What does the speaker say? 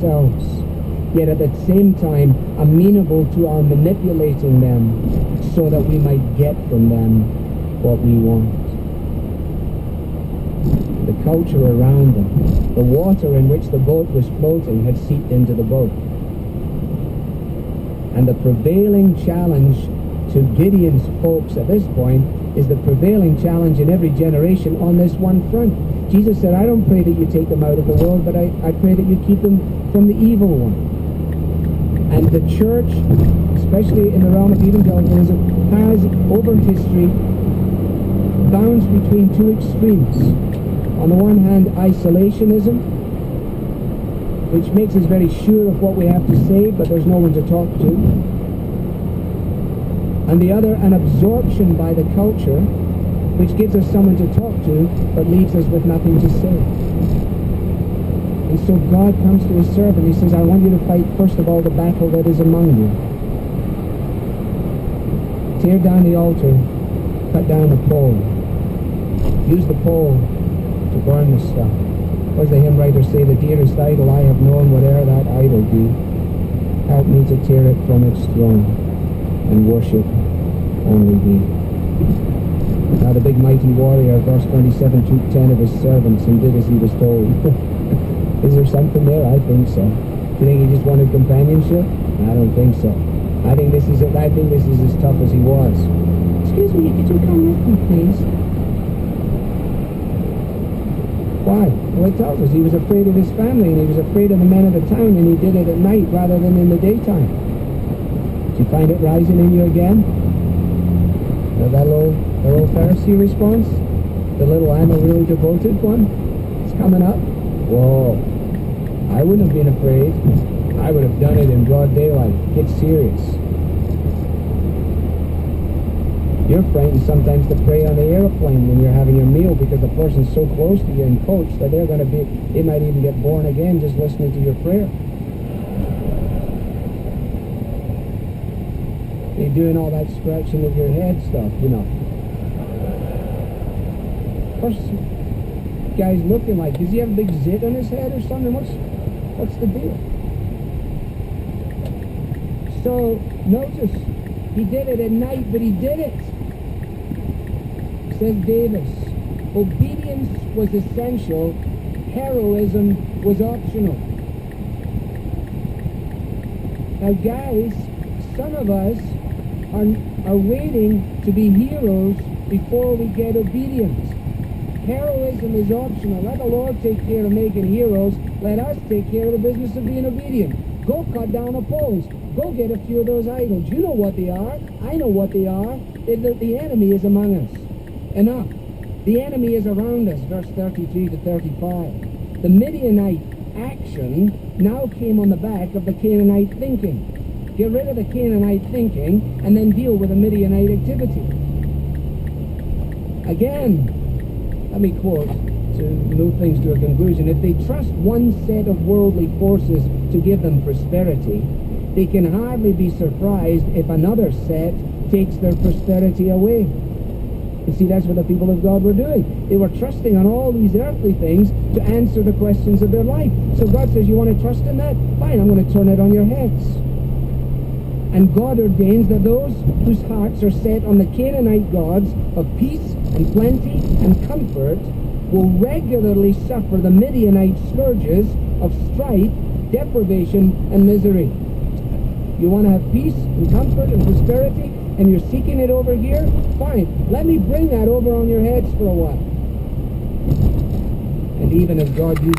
themselves, yet at the same time amenable to our manipulating them so that we might get from them what we want. The culture around them, the water in which the boat was floating had seeped into the boat. And the prevailing challenge to Gideon's folks at this point is the prevailing challenge in every generation on this one front. Jesus said, I don't pray that you take them out of the world, but I pray that you keep them from the evil one. And the church, especially in the realm of evangelicalism, has over history bounced between two extremes. On the one hand, isolationism, which makes us very sure of what we have to say, but there's no one to talk to. And the other, an absorption by the culture, which gives us someone to talk to, but leaves us with nothing to say. And so God comes to his servant. He says, I want you to fight, first of all, the battle that is among you. Tear down the altar, cut down the pole. Use the pole to burn the stuff. Or as the hymn writers say, the dearest idol I have known, whate'er that idol be, help me to tear it from its throne and worship only thee. Now the big mighty warrior, verse 27, took 10 of his servants and did as he was told. Is there something there? I think so. Do you think he just wanted companionship? I don't think so. I think this is as tough as he was. Excuse me, could you come with me, please? Why? Well, it tells us he was afraid of his family, and he was afraid of the men of the town, and he did it at night rather than in the daytime. Do you find it rising in you again? That little Pharisee response? The little I'm a really devoted one? It's coming up? Whoa. I wouldn't have been afraid. I would have done it in broad daylight. Get serious. You're frightened sometimes to pray on the airplane when you're having your meal because the person's so close to you and coach that they might even get born again just listening to your prayer. You're doing all that scratching of your head stuff, you know. First, guy's looking like, does he have a big zit on his head or something? What's the deal? So, notice, he did it at night, but he did it. Says Davis, obedience was essential, heroism was optional. Now guys, some of us are waiting to be heroes before we get obedience. Heroism is optional. Let the Lord take care of making heroes. Let us take care of the business of being obedient. Go cut down the poles. Go get a few of those idols. You know what they are. I know what they are. The enemy is among us. Enough. The enemy is around us, verse 33 to 35. The Midianite action now came on the back of the Canaanite thinking. Get rid of the Canaanite thinking and then deal with the Midianite activity. Again, let me quote to move things to a conclusion. If they trust one set of worldly forces to give them prosperity, they can hardly be surprised if another set takes their prosperity away. You see, that's what the people of God were doing. They were trusting on all these earthly things to answer the questions of their life. So God says, you want to trust in that? Fine, I'm going to turn it on your heads. And God ordains that those whose hearts are set on the Canaanite gods of peace and plenty and comfort will regularly suffer the Midianite scourges of strife, deprivation, and misery. You want to have peace and comfort and prosperity, and you're seeking it over here? Fine. Let me bring that over on your heads for a while. And even as God used